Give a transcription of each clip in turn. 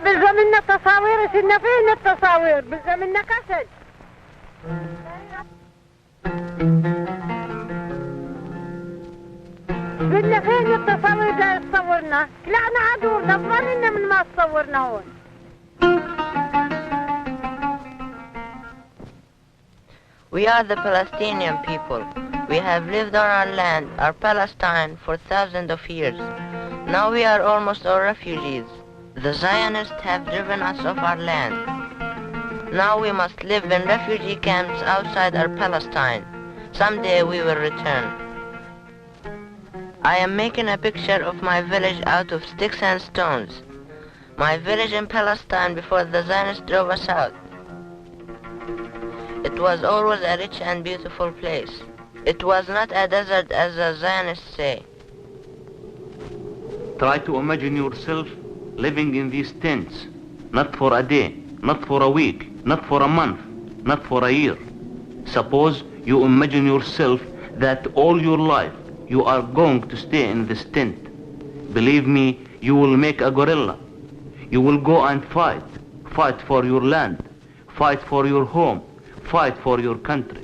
بلزمنا التصاوير سنة فين التصاوير بلزمنا كسد بدنا فين التصاوير ده تصورنا طلعنا عدو ضمننا من ما تصورنا هون We are the Palestinian people. We have lived on our land, our Palestine, for thousands of years. Now we are almost all refugees. The Zionists have driven us off our land. Now we must live in refugee camps outside our Palestine. Someday we will return. I am making a picture of my village out of sticks and stones. My village in Palestine before the Zionists drove us out. It was always a rich and beautiful place. It was not a desert as the Zionists say. Try to imagine yourself living in these tents, not for a day, not for a week, not for a month, not for a year. Suppose you imagine yourself that all your life you are going to stay in this tent. Believe me, you will make a guerrilla. You will go and fight. Fight for your land. Fight for your home. Fight for your country.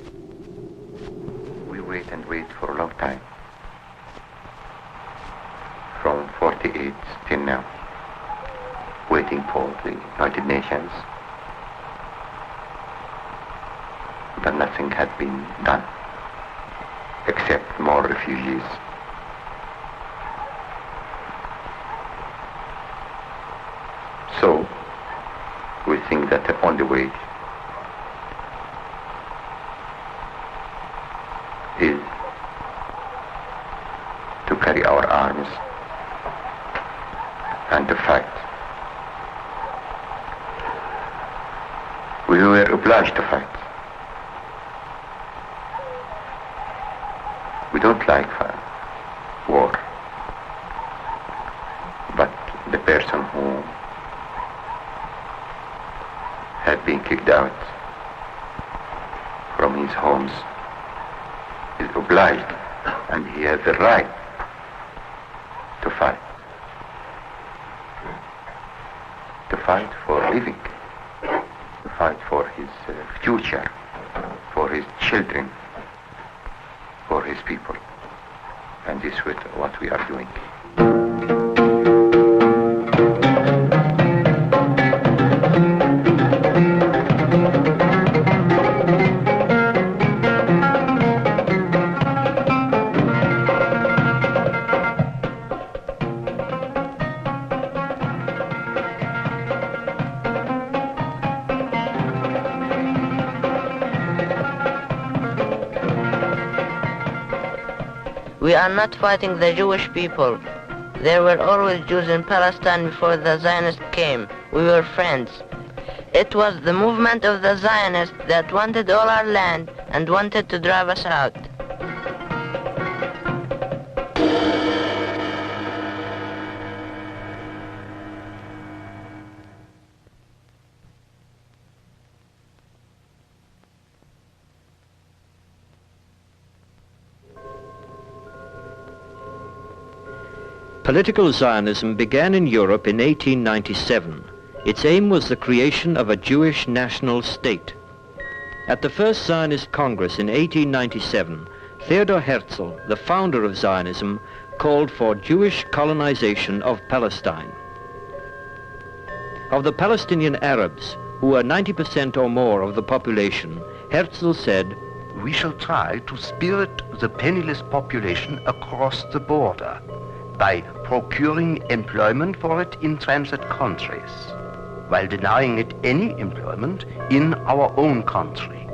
We wait and wait for a long time. From 48 till now. Waiting for the United Nations. But nothing had been done. Except more refugees. So, we think that the only way is to carry our arms and to fight. We were obliged to fight. We don't like war, but the person who had been kicked out from his homes is obliged, and he has the right to fight. To fight for living, to fight for his future, for his children, for his people. And this is what we are doing. We are not fighting the Jewish people. There were always Jews in Palestine before the Zionists came. We were friends. It was the movement of the Zionists that wanted all our land and wanted to drive us out. Political Zionism began in Europe in 1897. Its aim was the creation of a Jewish national state. At the first Zionist Congress in 1897, Theodor Herzl, the founder of Zionism, called for Jewish colonization of Palestine. Of the Palestinian Arabs, who were 90% or more of the population, Herzl said, "We shall try to spirit the penniless population across the border by procuring employment for it in transit countries, while denying it any employment in our own country."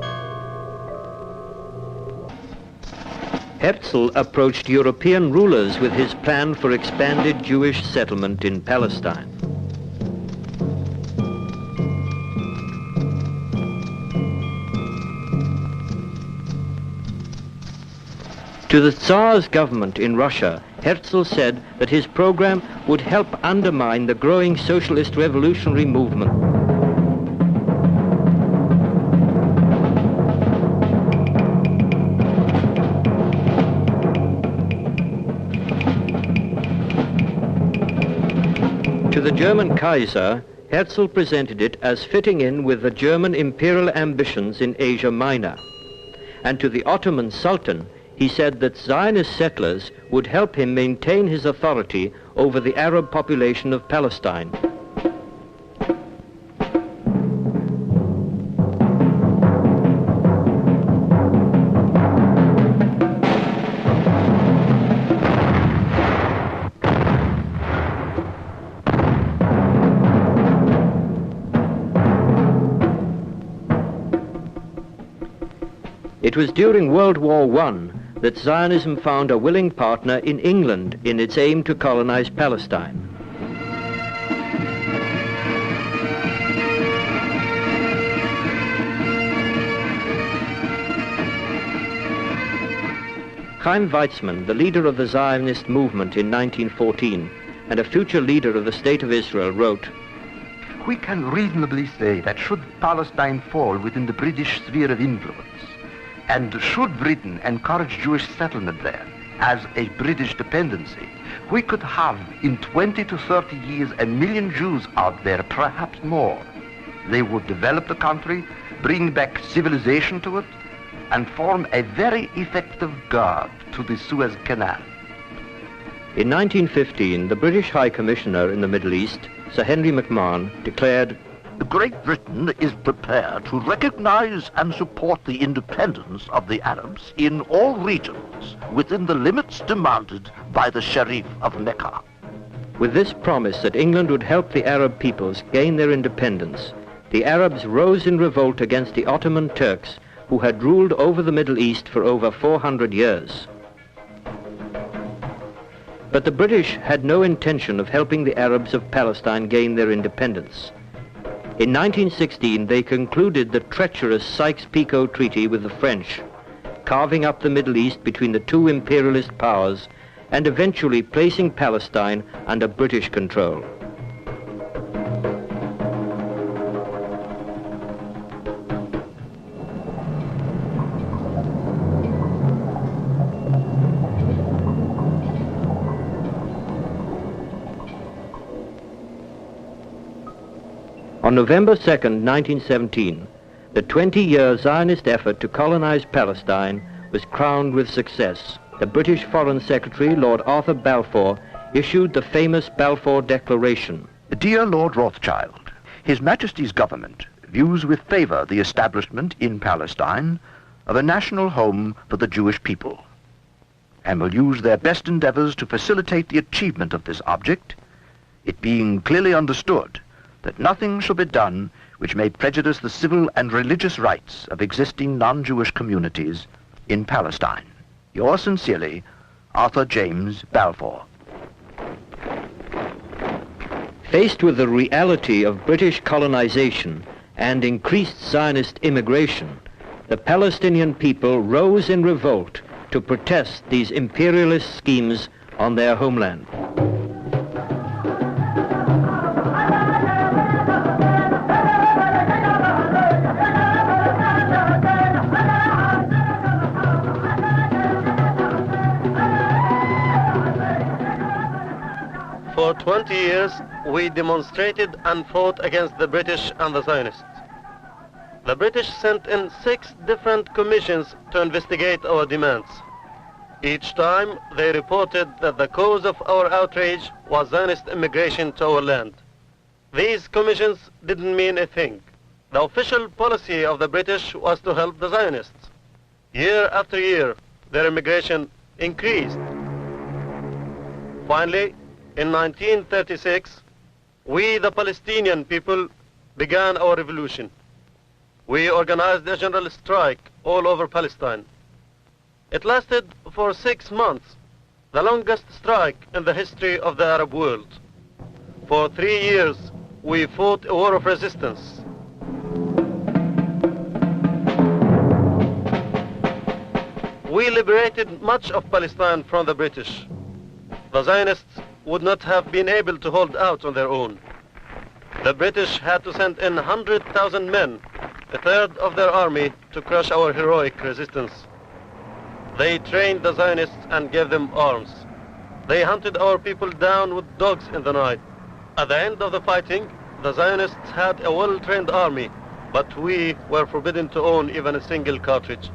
Herzl approached European rulers with his plan for expanded Jewish settlement in Palestine. To the Tsar's government in Russia, Herzl said that his program would help undermine the growing socialist revolutionary movement. To the German Kaiser, Herzl presented it as fitting in with the German imperial ambitions in Asia Minor. And to the Ottoman Sultan, he said that Zionist settlers would help him maintain his authority over the Arab population of Palestine. It was during World War I that Zionism found a willing partner in England in its aim to colonize Palestine. Chaim Weizmann, the leader of the Zionist movement in 1914 and a future leader of the State of Israel, wrote, "We can reasonably say that should Palestine fall within the British sphere of influence, and should Britain encourage Jewish settlement there as a British dependency, we could have in 20 to 30 years 1 million Jews out there, perhaps more. They would develop the country, bring back civilization to it, and form a very effective guard to the Suez Canal." In 1915, the British High Commissioner in the Middle East, Sir Henry McMahon, declared, "Great Britain is prepared to recognize and support the independence of the Arabs in all regions within the limits demanded by the Sharif of Mecca." With this promise that England would help the Arab peoples gain their independence, the Arabs rose in revolt against the Ottoman Turks, who had ruled over the Middle East for over 400 years. But the British had no intention of helping the Arabs of Palestine gain their independence. In 1916, they concluded the treacherous Sykes-Picot Treaty with the French, carving up the Middle East between the two imperialist powers and eventually placing Palestine under British control. On November 2nd, 1917, the 20-year Zionist effort to colonize Palestine was crowned with success. The British Foreign Secretary, Lord Arthur Balfour, issued the famous Balfour Declaration. "Dear Lord Rothschild, His Majesty's government views with favor the establishment in Palestine of a national home for the Jewish people, and will use their best endeavors to facilitate the achievement of this object, it being clearly understood that nothing shall be done which may prejudice the civil and religious rights of existing non-Jewish communities in Palestine. Yours sincerely, Arthur James Balfour." Faced with the reality of British colonization and increased Zionist immigration, the Palestinian people rose in revolt to protest these imperialist schemes on their homeland. For 20 years, we demonstrated and fought against the British and the Zionists. The British sent in 6 different commissions to investigate our demands. Each time, they reported that the cause of our outrage was Zionist immigration to our land. These commissions didn't mean a thing. The official policy of the British was to help the Zionists. Year after year, their immigration increased. Finally, in 1936, we, the Palestinian people, began our revolution. We organized a general strike all over Palestine. It lasted for 6 months, the longest strike in the history of the Arab world. For 3 years, we fought a war of resistance. We liberated much of Palestine from the British. The Zionists would not have been able to hold out on their own. The British had to send in 100,000 men, a third of their army, to crush our heroic resistance. They trained the Zionists and gave them arms. They hunted our people down with dogs in the night. At the end of the fighting, The Zionists had a well-trained army, but we were forbidden to own even a single cartridge.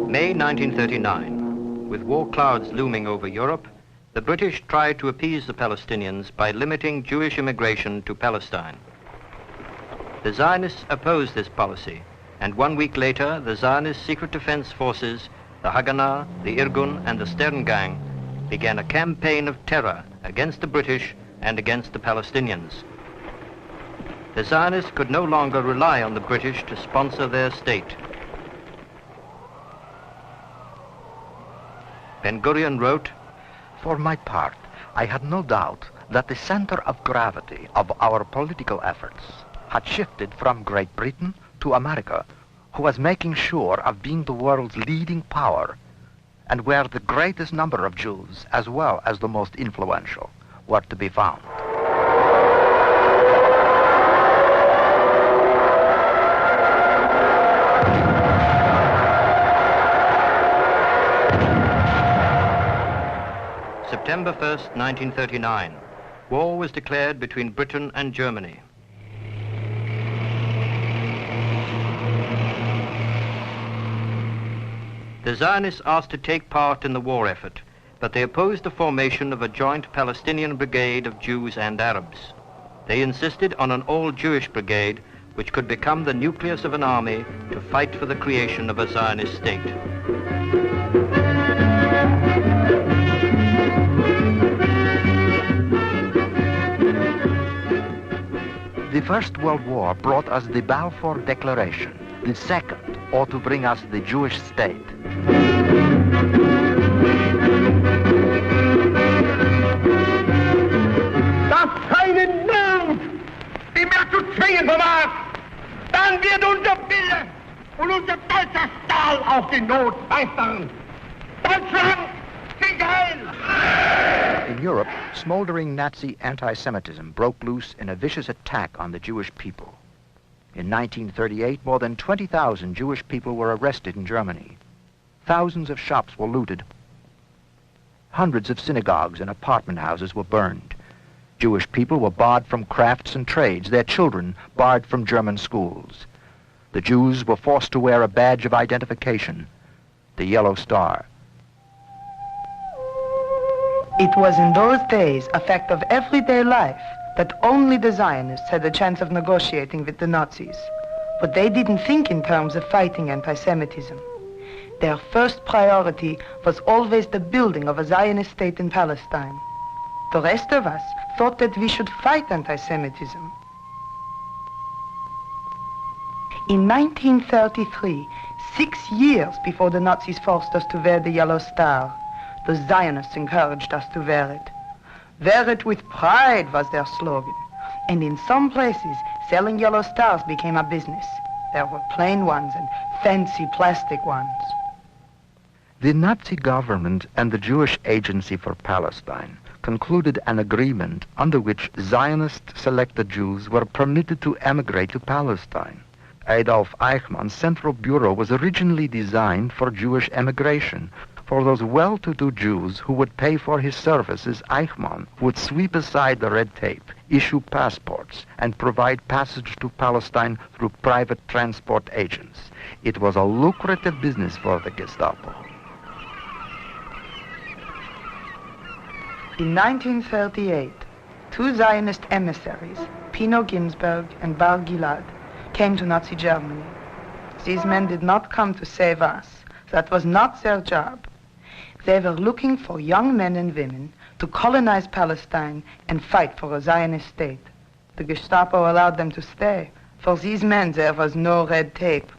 May 1939. With war clouds looming over Europe, the British tried to appease the Palestinians by limiting Jewish immigration to Palestine. The Zionists opposed this policy, and 1 week later, the Zionist secret defense forces, the Haganah, the Irgun, and the Stern Gang, began a campaign of terror against the British and against the Palestinians. The Zionists could no longer rely on the British to sponsor their state. Ben-Gurion wrote, For my part, I had no doubt that the center of gravity of our political efforts had shifted from Great Britain to America, who was making sure of being the world's leading power, and where the greatest number of Jews, as well as the most influential, were to be found. September 1st, 1939. War was declared between Britain and Germany. The Zionists asked to take part in the war effort, but they opposed the formation of a joint Palestinian brigade of Jews and Arabs. They insisted on an all-Jewish brigade, which could become the nucleus of an army to fight for the creation of a Zionist state. The First World War brought us the Balfour Declaration. The second ought to bring us the Jewish state. Das keinen Mut, die mehr zu zwingen vermag, dann wird unser Wille und unser deutscher Stahl auch die Not meistern. Deutschland, sieg heil! In Europe, smoldering Nazi anti-Semitism broke loose in a vicious attack on the Jewish people. In 1938, more than 20,000 Jewish people were arrested in Germany. Thousands of shops were looted. Hundreds of synagogues and apartment houses were burned. Jewish people were barred from crafts and trades, their children barred from German schools. The Jews were forced to wear a badge of identification, the yellow star. It was in those days a fact of everyday life that only the Zionists had a chance of negotiating with the Nazis. But they didn't think in terms of fighting anti-Semitism. Their first priority was always the building of a Zionist state in Palestine. The rest of us thought that we should fight anti-Semitism. In 1933, 6 years before the Nazis forced us to wear the yellow star, the Zionists encouraged us to wear it. Wear it with pride was their slogan. And in some places, selling yellow stars became a business. There were plain ones and fancy plastic ones. The Nazi government and the Jewish Agency for Palestine concluded an agreement under which Zionist-selected Jews were permitted to emigrate to Palestine. Adolf Eichmann's Central Bureau was originally designed for Jewish emigration. For those well-to-do Jews who would pay for his services, Eichmann would sweep aside the red tape, issue passports, and provide passage to Palestine through private transport agents. It was a lucrative business for the Gestapo. In 1938, 2 Zionist emissaries, Pino Ginsberg and Bar Gilad, came to Nazi Germany. These men did not come to save us. That was not their job. They were looking for young men and women to colonize Palestine and fight for a Zionist state. The Gestapo allowed them to stay. For these men, there was no red tape.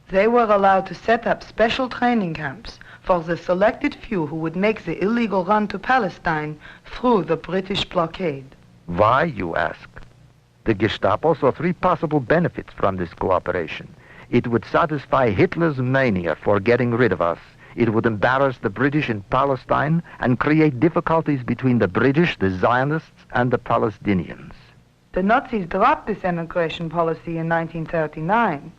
They were allowed to set up special training camps for the selected few who would make the illegal run to Palestine through the British blockade. Why, you ask? The Gestapo saw 3 possible benefits from this cooperation. It would satisfy Hitler's mania for getting rid of us. It would embarrass the British in Palestine and create difficulties between the British, the Zionists, and the Palestinians. The Nazis dropped this emigration policy in 1939,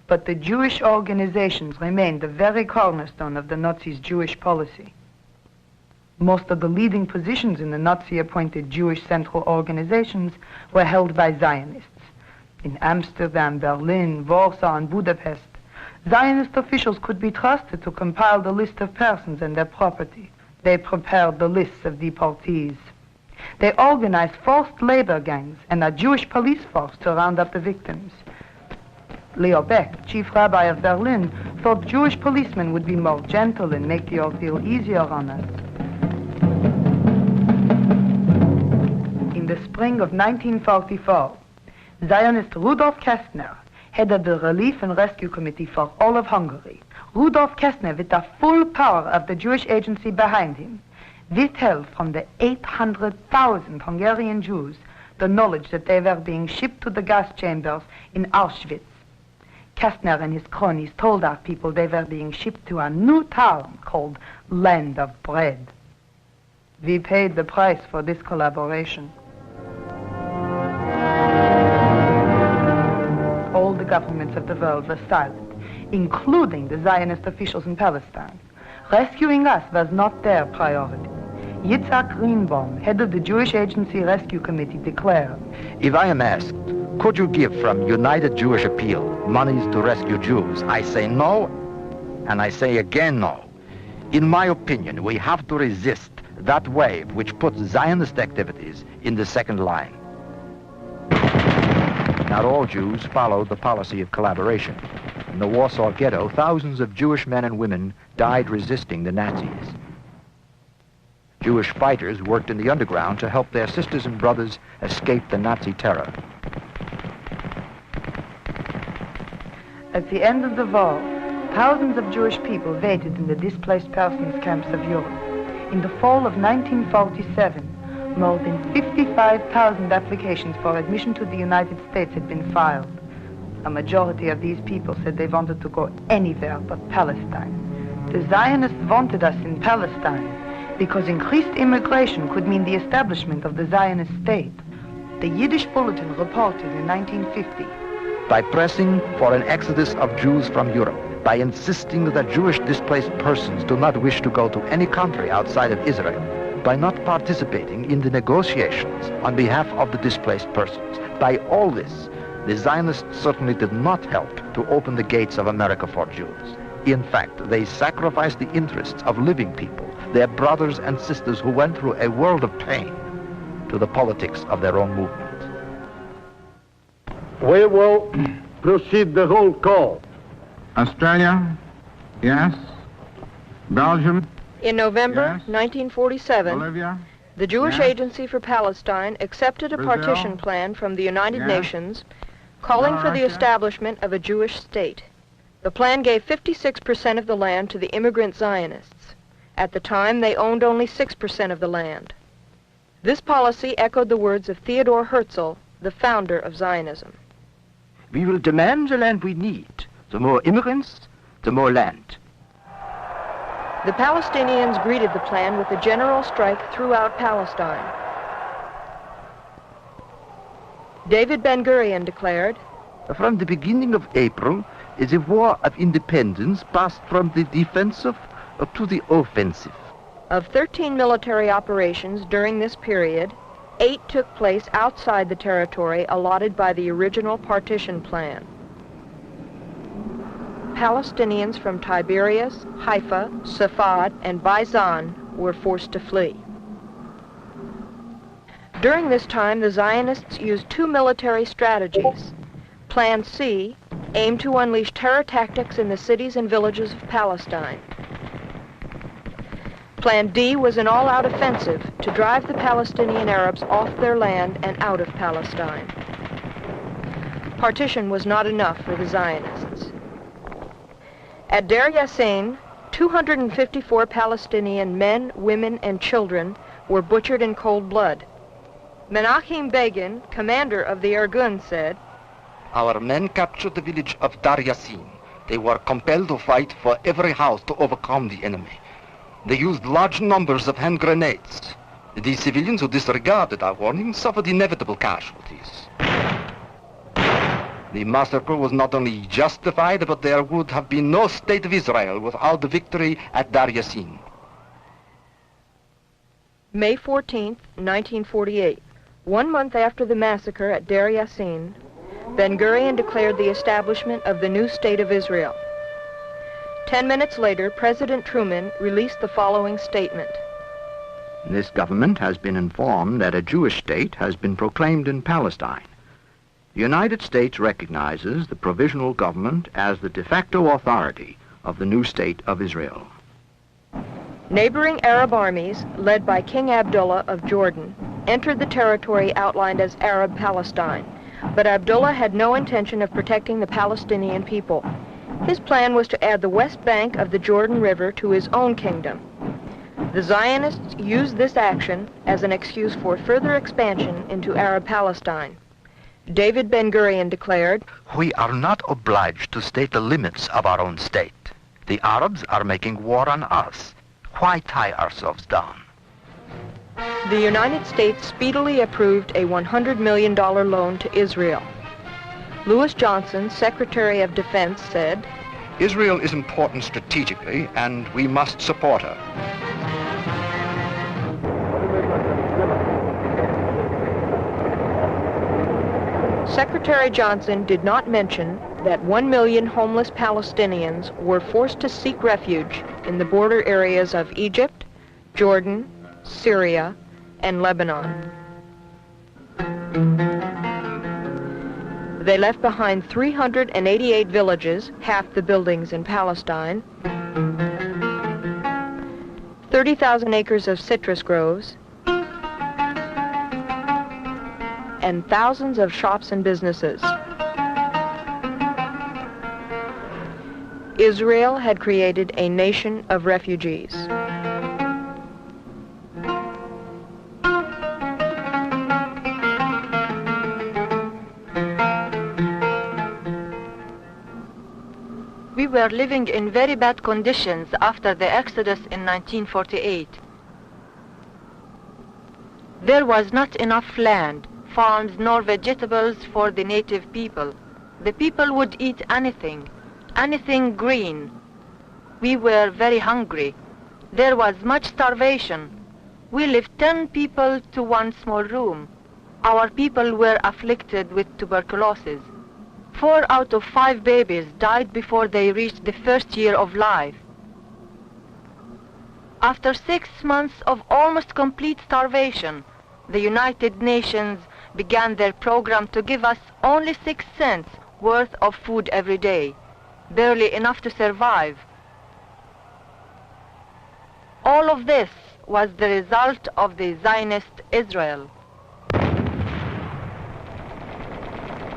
but the Jewish organizations remained the very cornerstone of the Nazis' Jewish policy. Most of the leading positions in the Nazi-appointed Jewish central organizations were held by Zionists. In Amsterdam, Berlin, Warsaw, and Budapest, Zionist officials could be trusted to compile the list of persons and their property. They prepared the lists of deportees. They organized forced labor gangs and a Jewish police force to round up the victims. Leo Beck, chief rabbi of Berlin, thought Jewish policemen would be more gentle and make the ordeal easier on us. In the spring of 1944, Zionist Rudolf Kästner headed the Relief and Rescue Committee for all of Hungary. Rudolf Kästner, with the full power of the Jewish agency behind him, withheld from the 800,000 Hungarian Jews the knowledge that they were being shipped to the gas chambers in Auschwitz. Kästner and his cronies told our people they were being shipped to a new town called Land of Bread. We paid the price for this collaboration. All the governments of the world were silent, including the Zionist officials in Palestine. Rescuing us was not their priority. Yitzhak Greenbaum, head of the Jewish Agency Rescue Committee, declared, If I am asked, could you give from United Jewish Appeal monies to rescue Jews? I say no, and I say again no. In my opinion, we have to resist that wave which puts Zionist activities in the second line. Not all Jews followed the policy of collaboration. In the Warsaw Ghetto, thousands of Jewish men and women died resisting the Nazis. Jewish fighters worked in the underground to help their sisters and brothers escape the Nazi terror. At the end of the war, thousands of Jewish people waited in the displaced persons camps of Europe. In the fall of 1947, more than 55,000 applications for admission to the United States had been filed. A majority of these people said they wanted to go anywhere but Palestine. The Zionists wanted us in Palestine because increased immigration could mean the establishment of the Zionist state. The Yiddish Bulletin reported in 1950, by pressing for an exodus of Jews from Europe, by insisting that Jewish displaced persons do not wish to go to any country outside of Israel, by not participating in the negotiations on behalf of the displaced persons. By all this, the Zionists certainly did not help to open the gates of America for Jews. In fact, they sacrificed the interests of living people, their brothers and sisters who went through a world of pain, to the politics of their own movement. We will proceed the roll call. Australia, yes. Belgium, in November yes. 1947, Bolivia, the Jewish yes. Agency for Palestine accepted a Brazil, partition plan from the United yes. Nations calling for the Russia. establishment of a Jewish state. The plan gave 56% of the land to the immigrant Zionists. At the time, they owned only 6% of the land. This policy echoed the words of Theodor Herzl, the founder of Zionism. We will demand the land we need. The more immigrants, the more land. The Palestinians greeted the plan with a general strike throughout Palestine. David Ben-Gurion declared, From the beginning of April, the war of independence passed from the defensive to the offensive. of 13 military operations during this period, 8 took place outside the territory allotted by the original partition plan. Palestinians from Tiberias, Haifa, Safad, and Baisan were forced to flee. During this time, the Zionists used 2 military strategies. Plan C aimed to unleash terror tactics in the cities and villages of Palestine. Plan D was an all-out offensive to drive the Palestinian Arabs off their land and out of Palestine. Partition was not enough for the Zionists. At Deir Yassin, 254 Palestinian men, women, and children were butchered in cold blood. Menachem Begin, commander of the Irgun, said, Our men captured the village of Deir Yassin. They were compelled to fight for every house to overcome the enemy. They used large numbers of hand grenades. The civilians who disregarded our warning suffered inevitable casualties. The massacre was not only justified, but there would have been no state of Israel without the victory at Deir Yassin. May 14, 1948, 1 month after the massacre at Deir Yassin, Ben-Gurion declared the establishment of the new state of Israel. 10 minutes later, President Truman released the following statement. This government has been informed that a Jewish state has been proclaimed in Palestine. The United States recognizes the provisional government as the de facto authority of the new state of Israel. Neighboring Arab armies, led by King Abdullah of Jordan, entered the territory outlined as Arab Palestine, but Abdullah had no intention of protecting the Palestinian people. His plan was to add the west bank of the Jordan River to his own kingdom. The Zionists used this action as an excuse for further expansion into Arab Palestine. David Ben-Gurion declared, "We are not obliged to state the limits of our own state. The Arabs are making war on us. Why tie ourselves down?" The United States speedily approved a $100 million loan to Israel. Lewis Johnson, Secretary of Defense, said, Israel is important strategically, and we must support her. Secretary Johnson did not mention that 1 million homeless Palestinians were forced to seek refuge in the border areas of Egypt, Jordan, Syria, and Lebanon. They left behind 388 villages, half the buildings in Palestine, 30,000 acres of citrus groves, and thousands of shops and businesses. Israel had created a nation of refugees. We were living in very bad conditions after the Exodus in 1948. There was not enough land, farms, nor vegetables for the native people. The people would eat anything green. We were very hungry. There was much starvation. We lived 10 people to one small room. Our people were afflicted with tuberculosis. 4 out of 5 babies died before they reached the first year of life. After 6 months of almost complete starvation, the United Nations began their program to give us only 6 cents worth of food every day, barely enough to survive. All of this was the result of the Zionist Israel.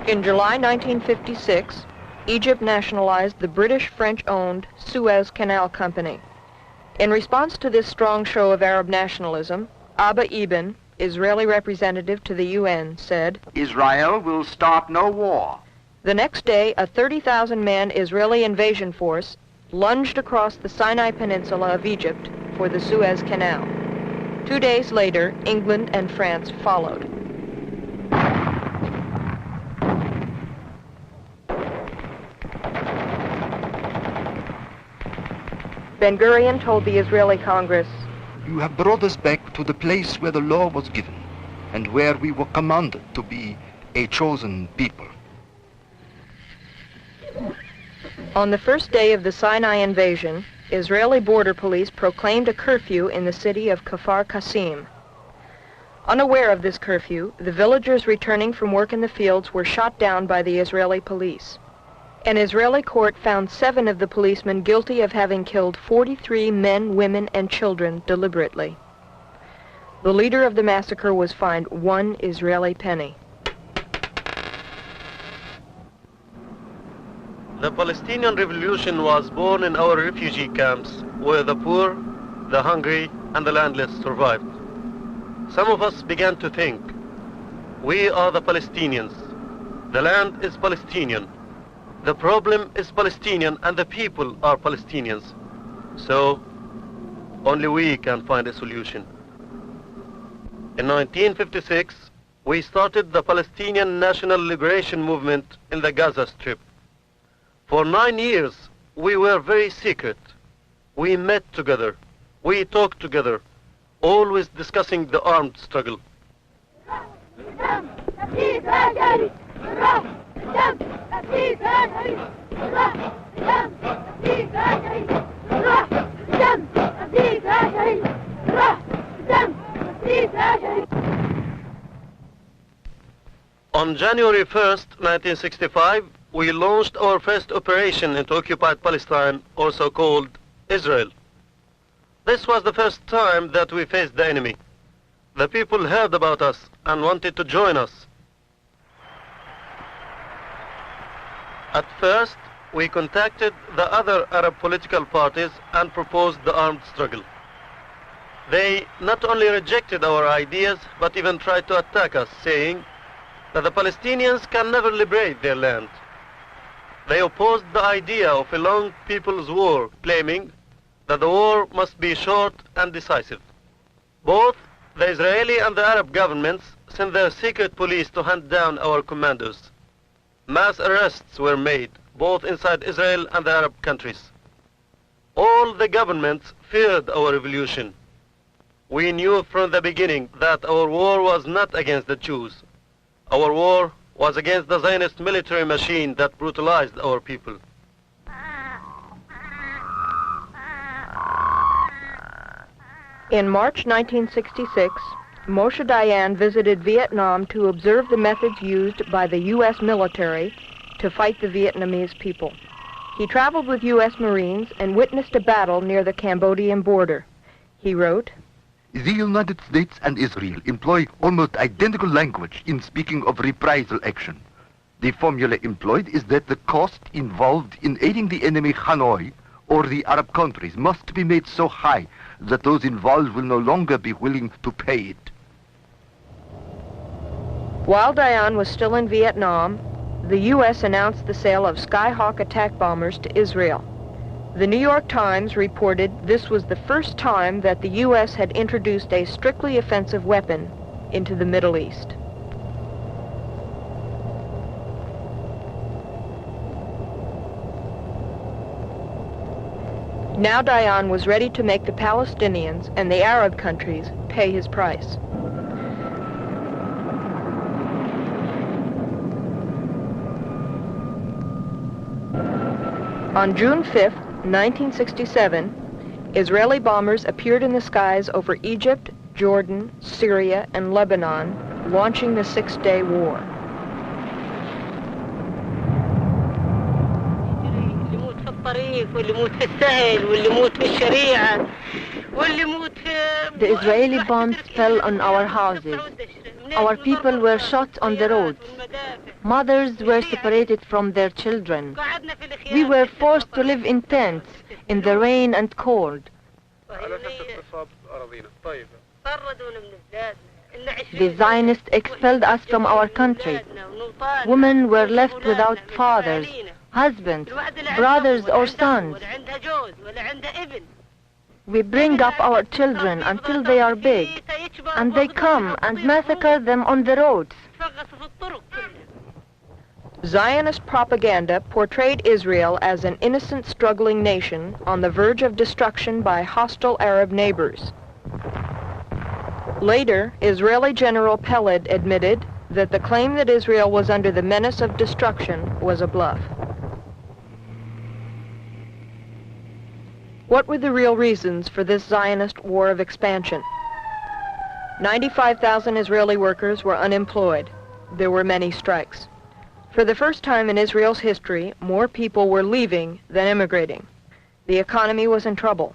In July 1956, Egypt nationalized the British-French-owned Suez Canal Company. In response to this strong show of Arab nationalism, Abba Eban, Israeli representative to the UN, said, Israel will start no war. The next day, a 30,000-man Israeli invasion force lunged across the Sinai Peninsula of Egypt for the Suez Canal. 2 days later, England and France followed. Ben-Gurion told the Israeli Congress, "You have brought us back to the place where the law was given and where we were commanded to be a chosen people." On the first day of the Sinai invasion, Israeli border police proclaimed a curfew in the city of Kfar Qasim. Unaware of this curfew, the villagers returning from work in the fields were shot down by the Israeli police. An Israeli court found 7 of the policemen guilty of having killed 43 men, women, and children deliberately. The leader of the massacre was fined 1 Israeli penny. The Palestinian Revolution was born in our refugee camps, where the poor, the hungry, and the landless survived. Some of us began to think, we are the Palestinians. The land is Palestinian. The problem is Palestinian, and the people are Palestinians. So, only we can find a solution. In 1956, we started the Palestinian National Liberation Movement in the Gaza Strip. For 9 years, we were very secret. We met together. We talked together. always discussing the armed struggle. On January 1st, 1965, we launched our first operation into occupied Palestine, also called Israel. This was the first time that we faced the enemy. The people heard about us and wanted to join us. At first, we contacted the other Arab political parties and proposed the armed struggle. They not only rejected our ideas, but even tried to attack us, saying that the Palestinians can never liberate their land. They opposed the idea of a long people's war, claiming that the war must be short and decisive. Both the Israeli and the Arab governments sent their secret police to hunt down our commandos. Mass arrests were made, both inside Israel and the Arab countries. All the governments feared our revolution. We knew from the beginning that our war was not against the Jews. Our war was against the Zionist military machine that brutalized our people. In March 1966, Moshe Dayan visited Vietnam to observe the methods used by the U.S. military to fight the Vietnamese people. He traveled with U.S. Marines and witnessed a battle near the Cambodian border. He wrote, "The United States and Israel employ almost identical language in speaking of reprisal action. The formula employed is that the cost involved in aiding the enemy Hanoi or the Arab countries must be made so high that those involved will no longer be willing to pay it." While Dayan was still in Vietnam, the U.S. announced the sale of Skyhawk attack bombers to Israel. The New York Times reported this was the first time that the U.S. had introduced a strictly offensive weapon into the Middle East. Now Dayan was ready to make the Palestinians and the Arab countries pay his price. On June 5, 1967, Israeli bombers appeared in the skies over Egypt, Jordan, Syria, and Lebanon, launching the Six-Day War. The Israeli bombs fell on our houses. Our people were shot on the roads. Mothers were separated from their children. We were forced to live in tents in the rain and cold. The Zionists expelled us from our country. Women were left without fathers, husbands, brothers or sons. We bring up our children until they are big, and they come and massacre them on the roads. Zionist propaganda portrayed Israel as an innocent, struggling nation on the verge of destruction by hostile Arab neighbors. Later, Israeli General Peled admitted that the claim that Israel was under the menace of destruction was a bluff. What were the real reasons for this Zionist war of expansion? 95,000 Israeli workers were unemployed. There were many strikes. For the first time in Israel's history, more people were leaving than immigrating. The economy was in trouble.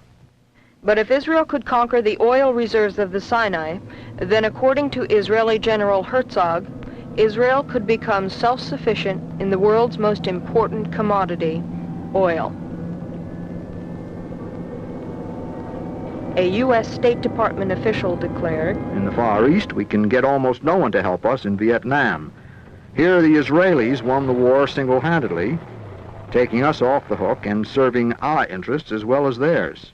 But if Israel could conquer the oil reserves of the Sinai, then according to Israeli General Herzog, Israel could become self-sufficient in the world's most important commodity, oil. A U.S. State Department official declared, "In the Far East, we can get almost no one to help us in Vietnam. Here, the Israelis won the war single-handedly, taking us off the hook and serving our interests as well as theirs."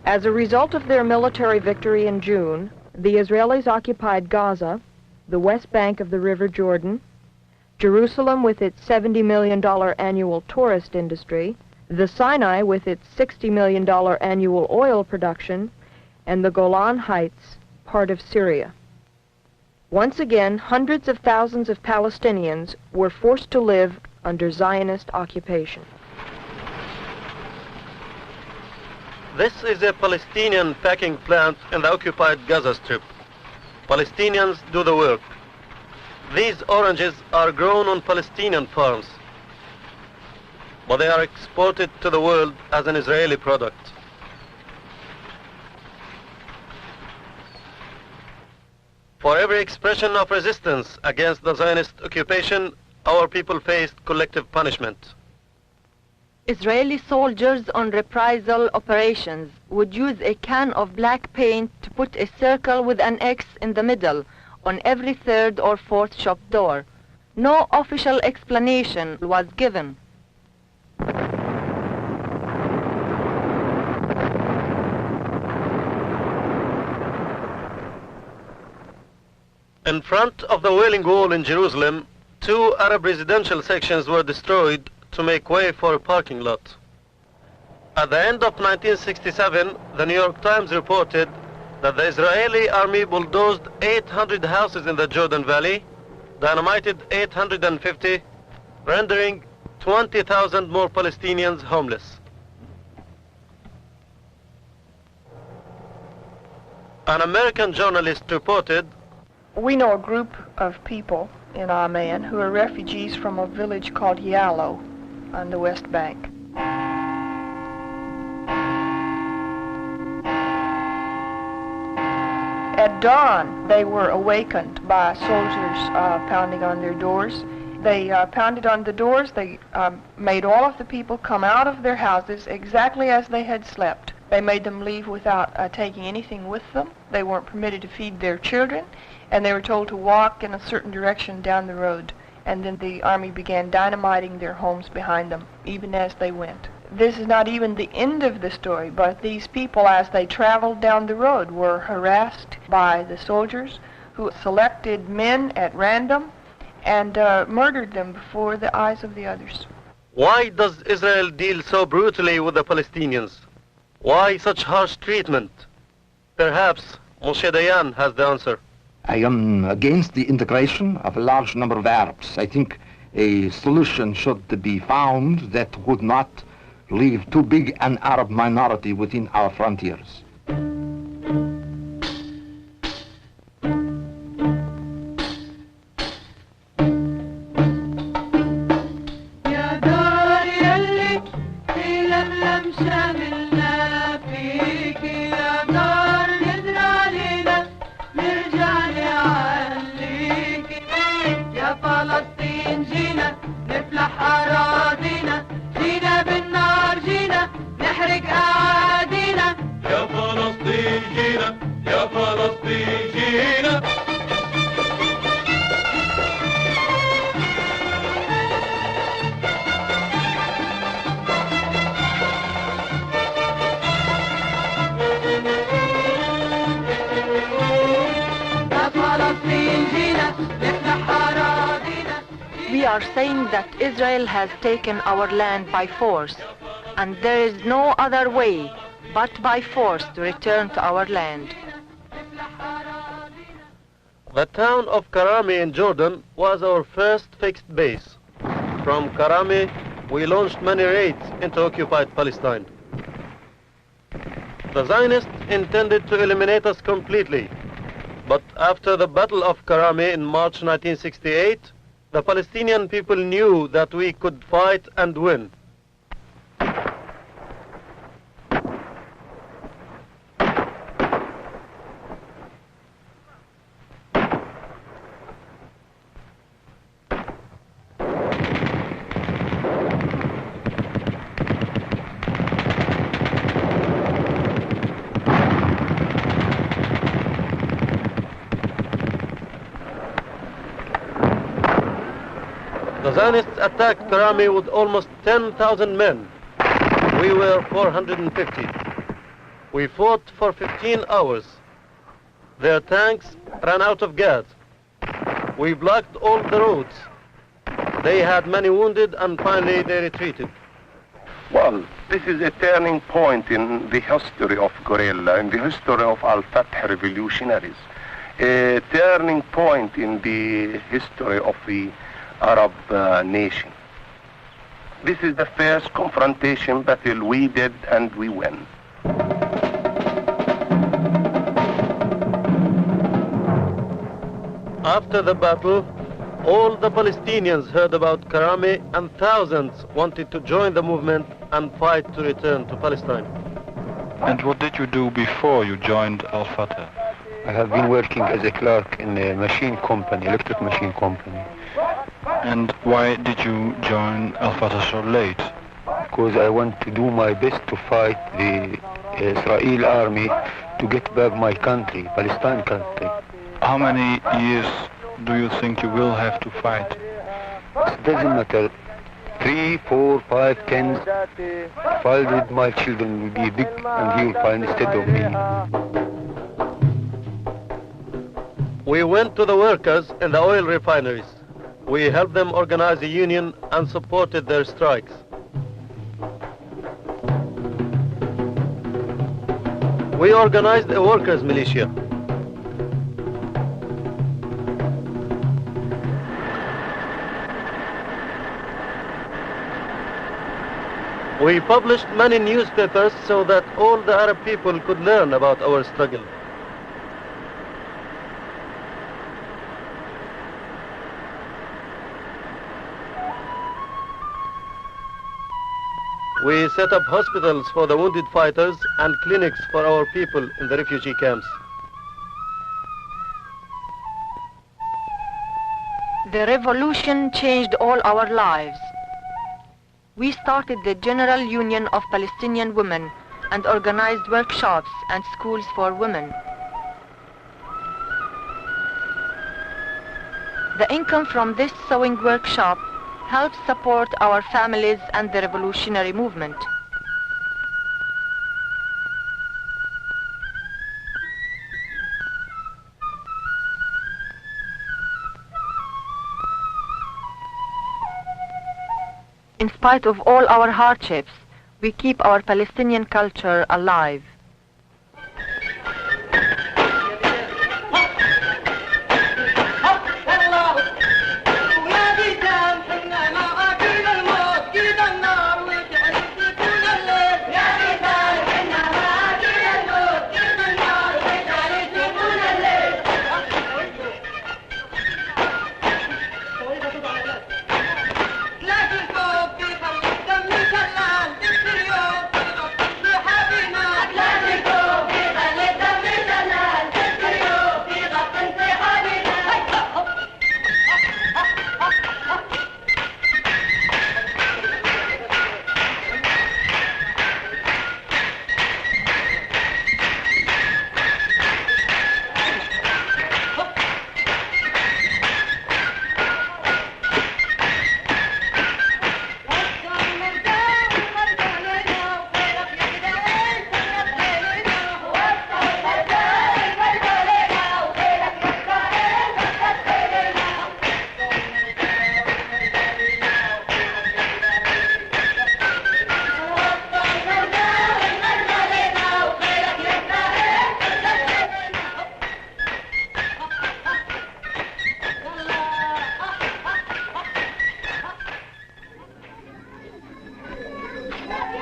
As a result of their military victory in June, the Israelis occupied Gaza, the West Bank of the River Jordan, Jerusalem with its $70 million annual tourist industry, the Sinai with its $60 million annual oil production, and the Golan Heights, part of Syria. Once again, hundreds of thousands of Palestinians were forced to live under Zionist occupation. This is a Palestinian packing plant in the occupied Gaza Strip. Palestinians do the work. These oranges are grown on Palestinian farms, but they are exported to the world as an Israeli product. For every expression of resistance against the Zionist occupation, our people faced collective punishment. Israeli soldiers on reprisal operations would use a can of black paint to put a circle with an X in the middle on every third or fourth shop door. No official explanation was given. In front of the Wailing Wall in Jerusalem, 2 Arab residential sections were destroyed to make way for a parking lot. At the end of 1967, the New York Times reported that the Israeli army bulldozed 800 houses in the Jordan Valley, dynamited 850, rendering 20,000 more Palestinians homeless. An American journalist reported, "We know a group of people in Amman who are refugees from a village called Yallo on the West Bank. At dawn, they were awakened by soldiers pounding on their doors. They pounded on the doors. They made all of the people come out of their houses exactly as they had slept. They made them leave without taking anything with them. They weren't permitted to feed their children, and they were told to walk in a certain direction down the road. And then the army began dynamiting their homes behind them, even as they went. This is not even the end of the story, but these people, as they traveled down the road, were harassed by the soldiers who selected men at random and murdered them before the eyes of the others." Why does Israel deal so brutally with the Palestinians? Why such harsh treatment? Perhaps Moshe Dayan has the answer. I am against the integration of a large number of Arabs. I think a solution should be found that would not leave too big an Arab minority within our frontiers. We are saying that Israel has taken our land by force, and there is no other way but by force to return to our land. The town of Karameh in Jordan was our first fixed base. From Karameh, we launched many raids into occupied Palestine. The Zionists intended to eliminate us completely, but after the Battle of Karameh in March 1968, the Palestinian people knew that we could fight and win. The Zionists attacked Karameh with almost 10,000 men. We were 450. We fought for 15 hours. Their tanks ran out of gas. We blocked all the roads. They had many wounded, and finally they retreated. Well, this is a turning point in the history of guerrilla, in the history of Al-Fatah revolutionaries. A turning point in the history of the Arab nation. This is the first confrontation battle we did and we win. After the battle, all the Palestinians heard about Karameh and thousands wanted to join the movement and fight to return to Palestine. And what did you do before you joined Al-Fatah? I have been working as a clerk in a machine company, electric machine company. And why did you join Al-Fatah so late? Because I want to do my best to fight the Israel army to get back my country, Palestine country. How many years do you think you will have to fight? It doesn't matter. 3, 4, 5, 10. If I with my children will be big and he will fight instead of me. We went to the workers in the oil refineries. We helped them organize a union and supported their strikes. We organized a workers' militia. We published many newspapers so that all the Arab people could learn about our struggle. We set up hospitals for the wounded fighters and clinics for our people in the refugee camps. The revolution changed all our lives. We started the General Union of Palestinian Women and organized workshops and schools for women. The income from this sewing workshop helped support our families and the revolutionary movement. In spite of all our hardships, we keep our Palestinian culture alive.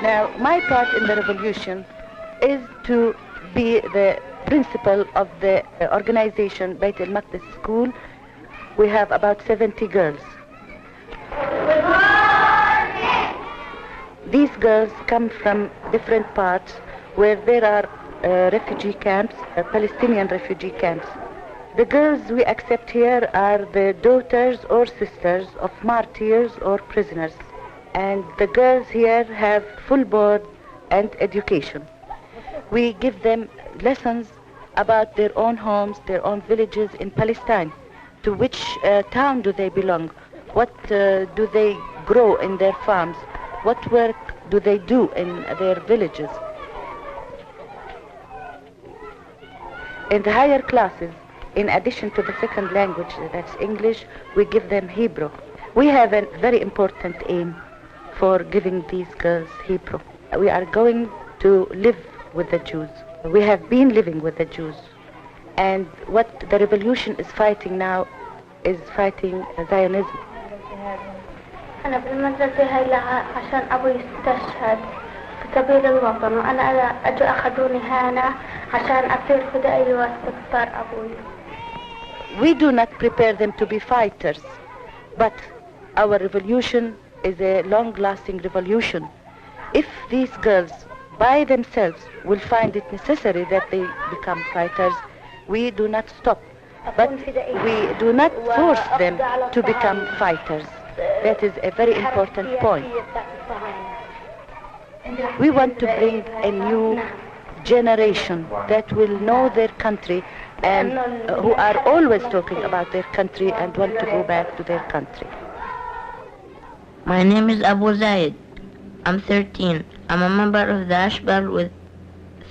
Now, my part in the revolution is to be the principal of the organization Beit al-Maqdis School. We have about 70 girls. These girls come from different parts where there are refugee camps, Palestinian refugee camps. The girls we accept here are the daughters or sisters of martyrs or prisoners. And the girls here have full board and education. We give them lessons about their own homes, their own villages in Palestine. To which town do they belong? What do they grow in their farms? What work do they do in their villages? In the higher classes, in addition to the second language, that's English, we give them Hebrew. We have a very important aim for giving these girls Hebrew. We are going to live with the Jews. We have been living with the Jews. And what the revolution is fighting now is fighting Zionism. أنا في المدرسة هاي لها عشان أبوي استشهد في سبيل الوطن وأنا أجوا أخذوني هنا عشان أصير فدائي واستقطار أبوي. We do not prepare them to be fighters, but our revolution is a long-lasting revolution. If these girls by themselves will find it necessary that they become fighters, we do not stop. But we do not force them to become fighters. That is a very important point. We want to bring a new generation that will know their country and who are always talking about their country and want to go back to their country. My name is Abu Zaid. I'm 13. I'm a member of the Ashbal with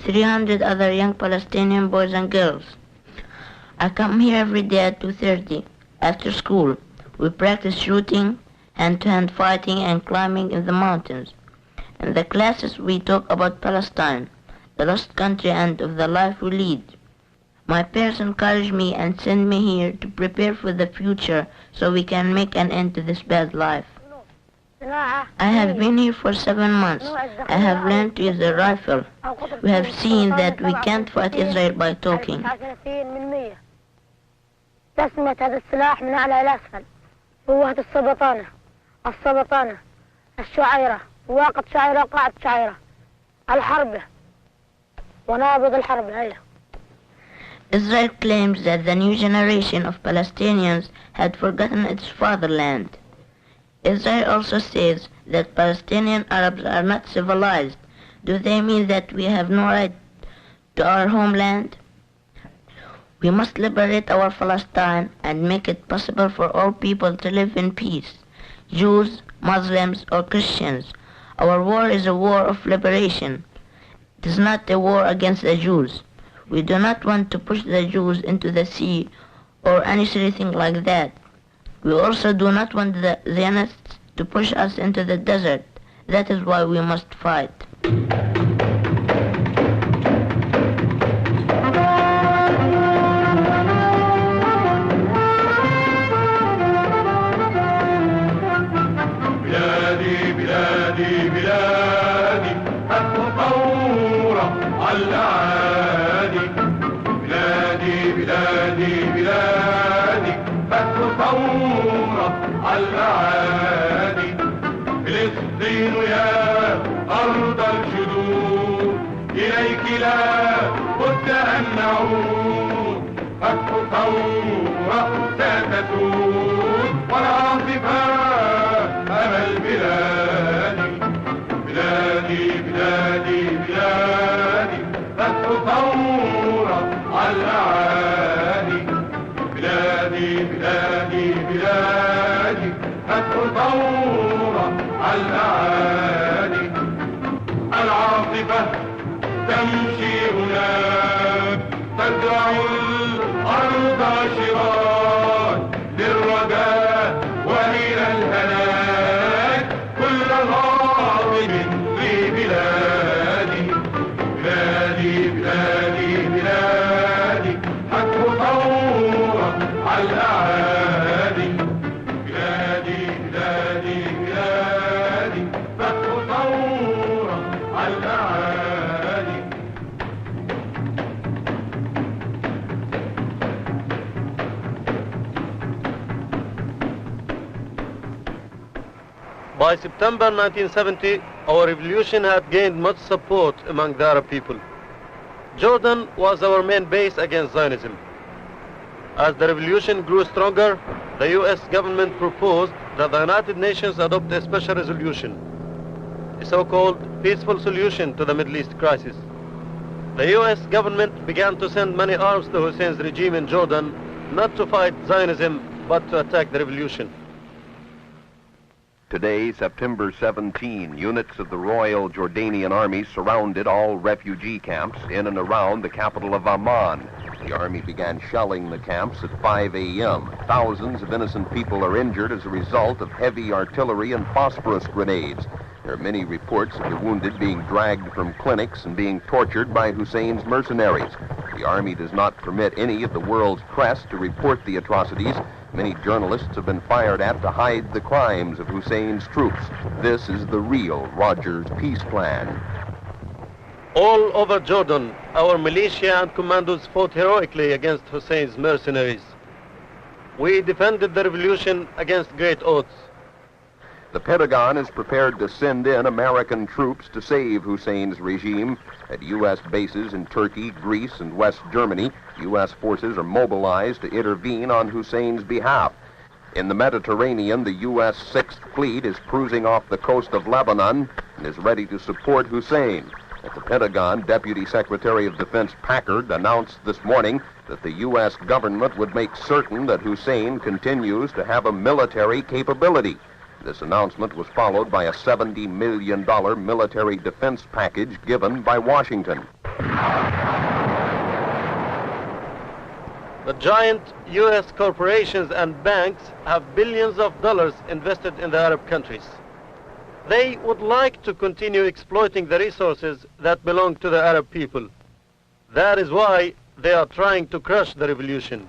300 other young Palestinian boys and girls. I come here every day at 2:30 after school. We practice shooting, hand-to-hand fighting, and climbing in the mountains. In the classes, we talk about Palestine, the lost country, and of the life we lead. My parents encourage me and send me here to prepare for the future so we can make an end to this bad life. I have been here for 7 months. I have learned to use a rifle. We have seen that we can't fight Israel by talking. تسمية هذا السلاح من أعلى إلى أسفل. قوة السبطانة الشعيرة واقة شعيرة قاعدة شعيرة الحرب ونابض الحرب. هيا. Israel claims that the new generation of Palestinians had forgotten its fatherland. Israel also says that Palestinian Arabs are not civilized. Do they mean that we have no right to our homeland? We must liberate our Palestine and make it possible for all people to live in peace, Jews, Muslims, or Christians. Our war is a war of liberation. It is not a war against the Jews. We do not want to push the Jews into the sea or any silly thing like that. We also do not want the Zionists to push us into the desert. That is why we must fight. فلسطين يا أرض الجدود إليك لا بد أن نعود. الثورة ستسود والعاصفة أمل بلادي بلادي بلادي بلادي. الثورة على الأعادي بلادي بلادي بلادي. الثورة على الأعادي. العاصفة تمشي هناك تزرع الأرض شراك للرجاء وإلى الهلاك. كل غاضب في بلادي بلادي بلادي بلادي. حتف ثورة على الأعادي بلادي بلادي بلادي. حتف ثورة على الأعادي. By September 1970, our revolution had gained much support among the Arab people. Jordan was our main base against Zionism. As the revolution grew stronger, the U.S. government proposed that the United Nations adopt a special resolution, a so-called peaceful solution to the Middle East crisis. The U.S. government began to send many arms to Hussein's regime in Jordan, not to fight Zionism, but to attack the revolution. Today, September 17, units of the Royal Jordanian Army surrounded all refugee camps in and around the capital of Amman, The army began shelling the camps at 5 a.m. Thousands of innocent people are injured as a result of heavy artillery and phosphorus grenades. There are many reports of the wounded being dragged from clinics and being tortured by Hussein's mercenaries. The army does not permit any of the world's press to report the atrocities. Many journalists have been fired at to hide the crimes of Hussein's troops. This is the real Rogers peace plan. All over Jordan, our militia and commandos fought heroically against Hussein's mercenaries. We defended the revolution against great odds. The Pentagon is prepared to send in American troops to save Hussein's regime. At U.S. bases in Turkey, Greece, and West Germany, U.S. forces are mobilized to intervene on Hussein's behalf. In the Mediterranean, the U.S. 6th Fleet is cruising off the coast of Lebanon and is ready to support Hussein. At the Pentagon, Deputy Secretary of Defense Packard announced this morning that the U.S. government would make certain that Hussein continues to have a military capability. This announcement was followed by a $70 million military defense package given by Washington. The giant U.S. corporations and banks have billions of dollars invested in the Arab countries. They would like to continue exploiting the resources that belong to the Arab people. That is why they are trying to crush the revolution.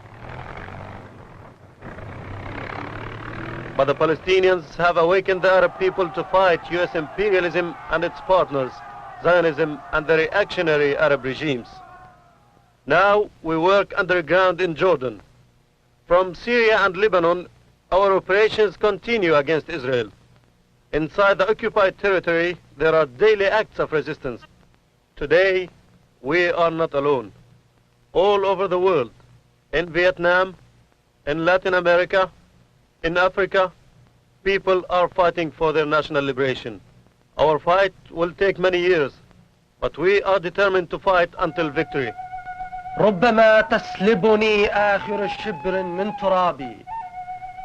But the Palestinians have awakened the Arab people to fight U.S. imperialism and its partners, Zionism and the reactionary Arab regimes. Now we work underground in Jordan. From Syria and Lebanon, our operations continue against Israel. Inside the occupied territory, there are daily acts of resistance. Today, we are not alone. All over the world, in Vietnam, in Latin America, in Africa, people are fighting for their national liberation. Our fight will take many years, but we are determined to fight until victory. ربما تسلبني آخر شبر من ترابي،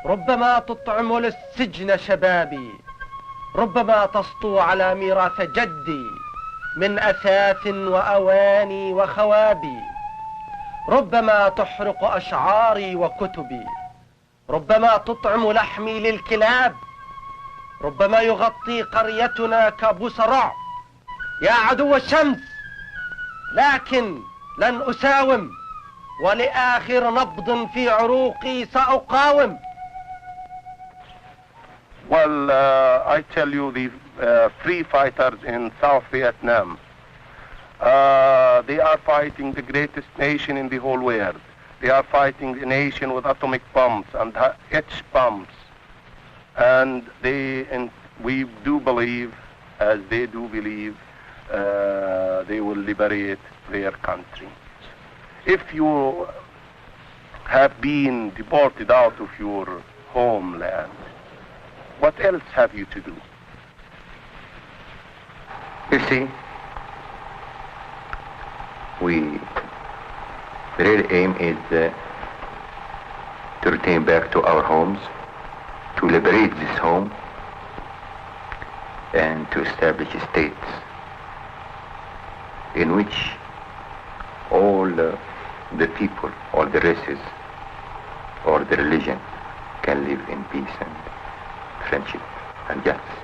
ربما تطعم للسجن شبابي، ربما تسطو على ميراث جدي من أثاث وأواني وخوابي، ربما تحرق أشعاري وكتبي، ربما تطعم لحمي للكلاب، ربما يغطي قريتنا كابوس رعب يا عدو الشمس، لكن لن أساوم، ولآخر نبض في عروقي سأقاوم. Well, I tell you, the free fighters in South Vietnam, they are fighting the greatest nation in the whole world. They are fighting a nation with atomic bombs and H bombs. And we do believe, as they do believe, they will liberate their country. If you have been deported out of your homeland, what else have you to do? You see, the real aim is to return back to our homes, to liberate this home, and to establish states in which all the people, all the races, all the religion can live in peace and friendship and justice.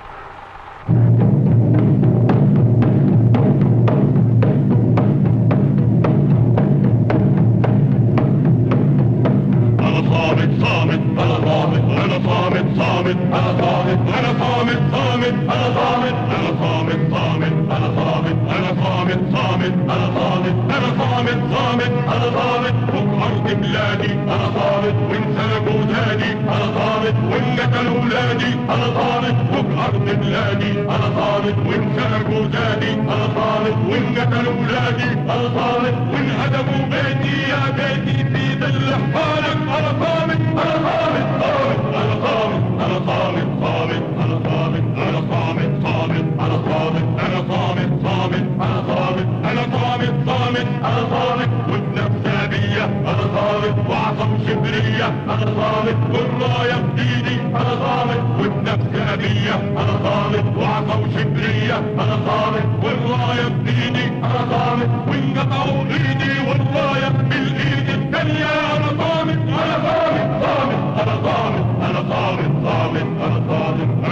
والراية بإيدي أنا ضامن وإن قطعوا إيدي والراية بالإيد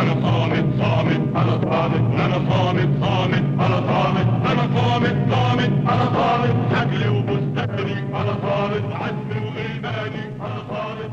أنا صامت صامت أنا صامت أنا صامت صامت أنا صامت أنا صامت صامت أنا صامت حجلي وبستاني أنا صامت عزمي وإيماني أنا صامت